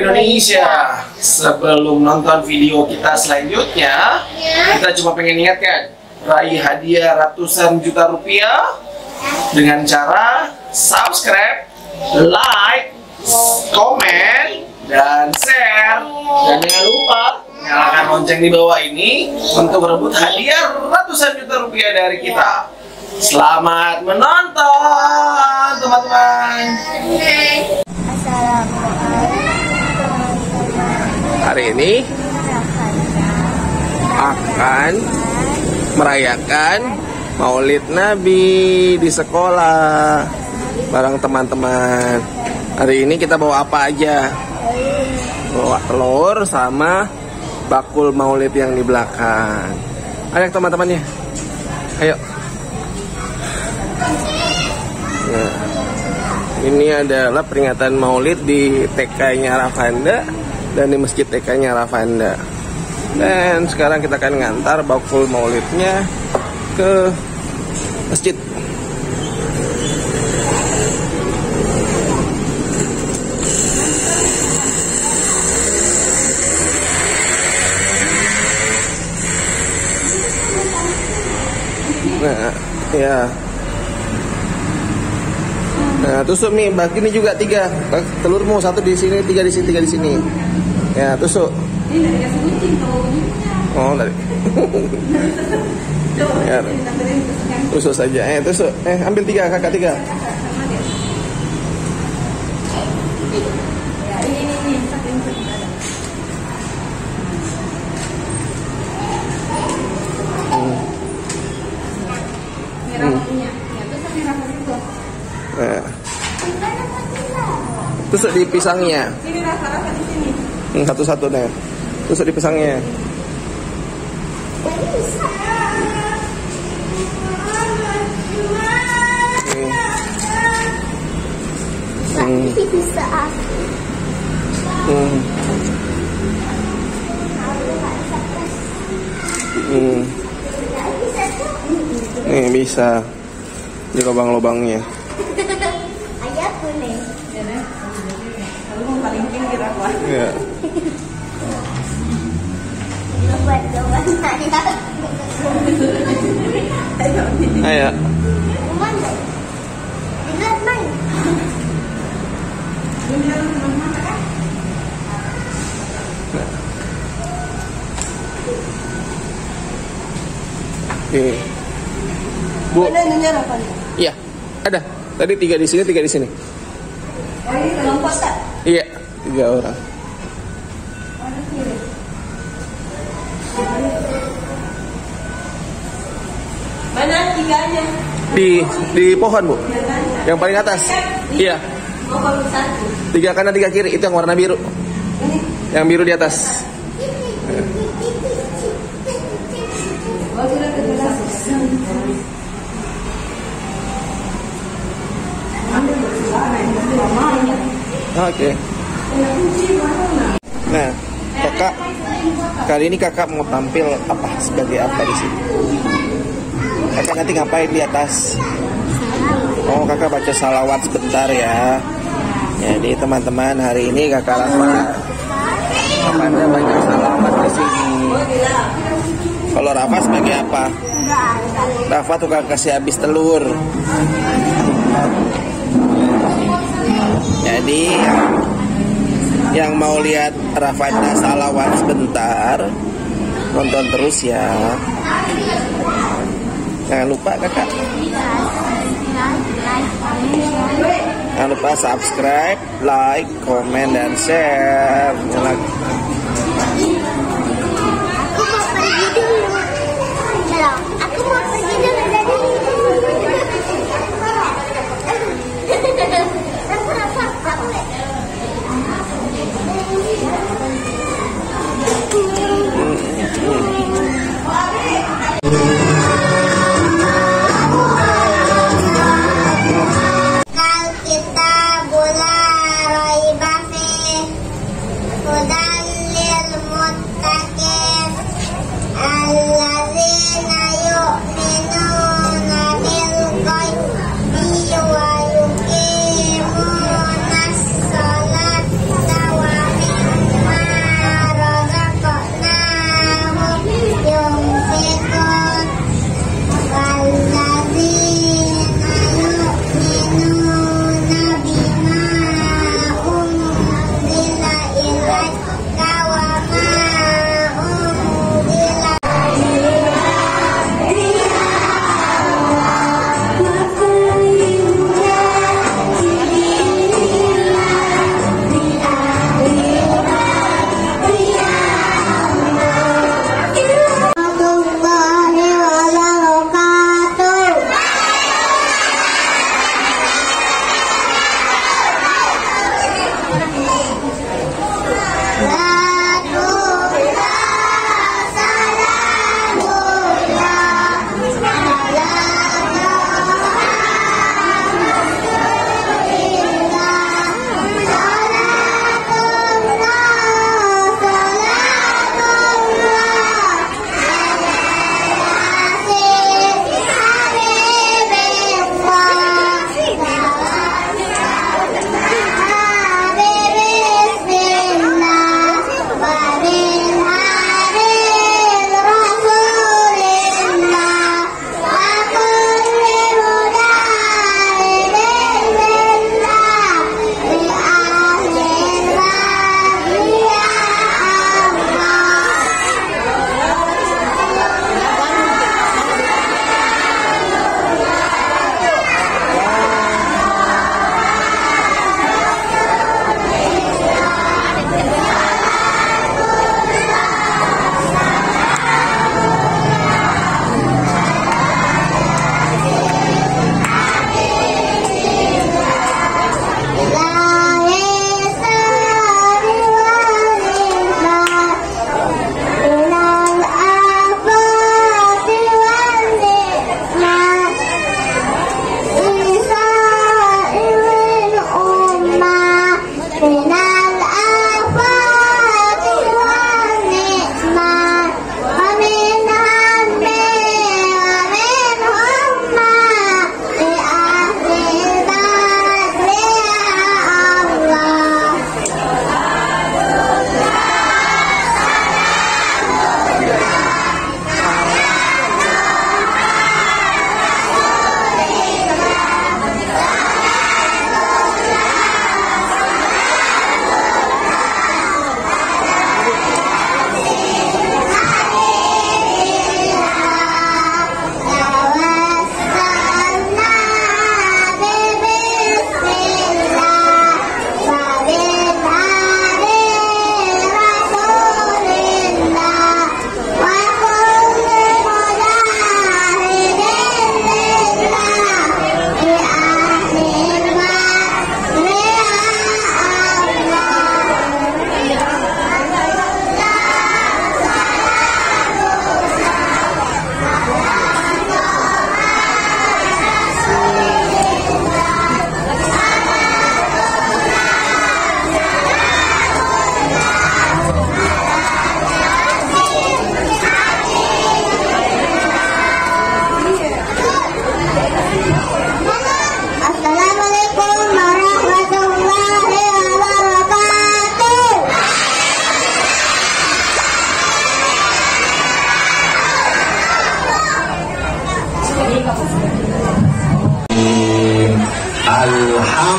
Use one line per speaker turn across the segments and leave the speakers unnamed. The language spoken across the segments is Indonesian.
Indonesia. Sebelum nonton video kita selanjutnya, kita cuma pengen ingatkan, raih hadiah ratusan juta rupiah dengan cara subscribe, like, komen, dan share. Dan jangan lupa nyalakan lonceng di bawah ini untuk berebut hadiah ratusan juta rupiah dari kita. Selamat menonton, teman-teman. Hari ini akan merayakan Maulid Nabi di sekolah bareng teman-teman. Hari ini kita bawa apa aja? Bawa telur sama bakul Maulid yang di belakang. Ayo teman-temannya, ayo. Nah, ini adalah peringatan Maulid di TK-nya Ravanda dan di Masjid TK-nya Ravanda. Dan sekarang kita akan ngantar bakul Maulidnya ke masjid. Nah, ya. Nah, tusuk nih, bagi ini juga 3. Telurmu 1 di sini, 3 di sini, 3 di sini. Ya, tusuk. Oh, dari. Ya, tusuk saja. Tusuk. Ambil 3, kakak 3. Nah. Tusuk di pisangnya.
Sini rasa-rasa di sini.
Satu-satu nih. Tusuk di pisangnya. Nih bisa di lubang-lubangnya. Ya. Ayo. Oke. Bu. Iya, ada. Tadi 3 di sini, 3 di sini.
Oh, ini kelompok tak?
Iya, 3 orang.
Mana 3-nya?
Di pohon, Bu. Yang paling atas. Iya.
Oh, baru 1.
3 kanan, 3 kiri. Itu yang warna biru. Yang biru di atas.
Oh, sudah kebelas.
Oke. Nah, kakak, kali ini kakak mau tampil apa sebagai apa di sini? Kakak nanti ngapain di atas? Oh, kakak baca salawat sebentar ya. Jadi teman-teman, hari ini kakak Rafa baca salawat di sini. Kalau Rafa sebagai apa? Rafa tuh kakak kasih habis telur. Jadi yang mau lihat Ravanda salawat sebentar, nonton terus ya. Jangan lupa kakak. Jangan lupa subscribe, like, komen, dan share.
Aku mau pergi dulu. Kita bola Roy Buffett, Kodan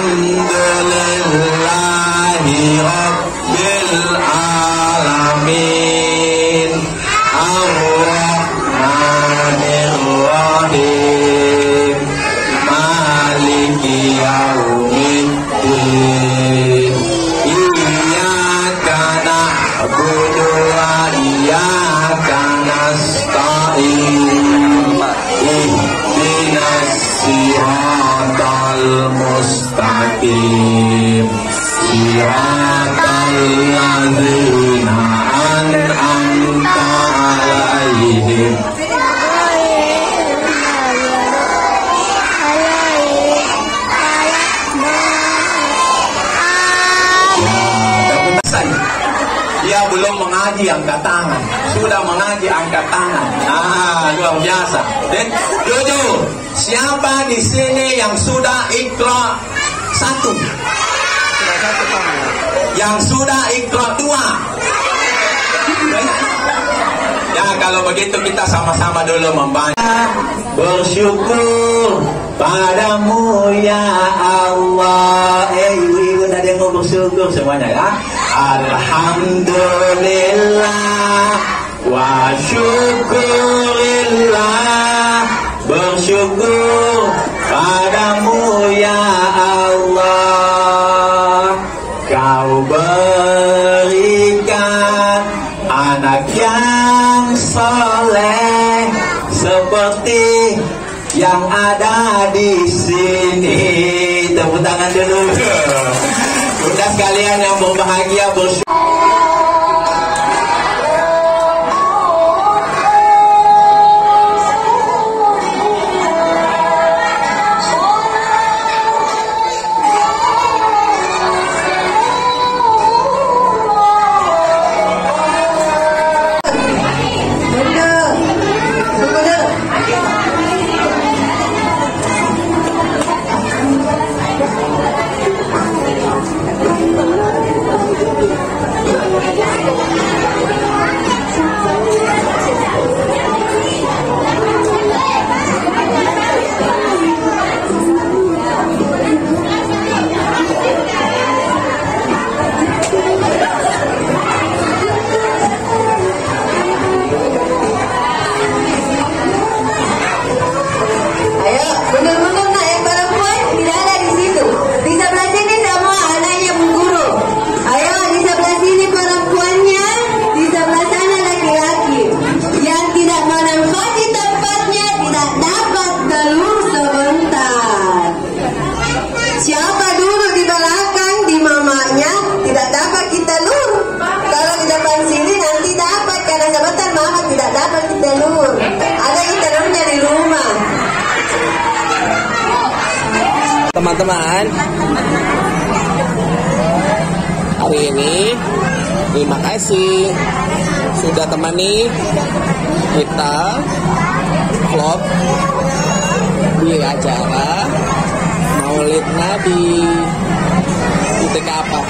Alhamdulillahi Rabbil Alamin Ar-Rahmanir-Rahim Maliki Yaumiddin Iyyaka na'budu wa iyyaka nasta'in Ihdinas siratal mustaqim Siratal ladzina an'amta 'alaihim Dia belum mengaji angkat tangan, sudah mengaji angkat tangan. Luar biasa. Dan jujur, siapa di sini yang sudah Iqra 1? Yang sudah Iqra 2? Ya, kalau begitu kita sama-sama dulu membaca. Bersyukur padamu ya Allah. Ibu-ibu tadi mau bersyukur semuanya ya. Alhamdulillah wa syukurillah. Bersyukur padamu ya Allah. Kau berikan anak yang soleh seperti yang ada di sini. Tepuk tangan dulu. Udah sekalian yang berbahagia bersyukur.
Teman-teman, hari ini terima kasih sudah temani kita vlog di acara Maulid Nabi di apa?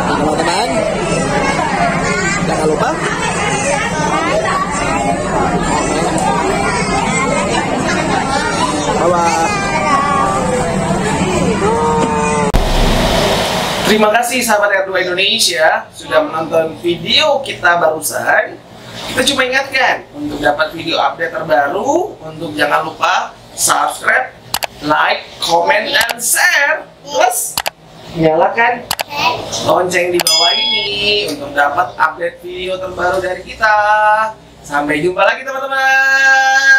Teman-teman, jangan lupa
Terima kasih sahabat R2 Indonesia sudah menonton video kita barusan. Kita cuma ingatkan untuk dapat video update terbaru, untuk jangan lupa subscribe, like, comment, and share. Plus nyalakan lonceng di bawah ini untuk dapat update video terbaru dari kita. Sampai jumpa lagi teman-teman.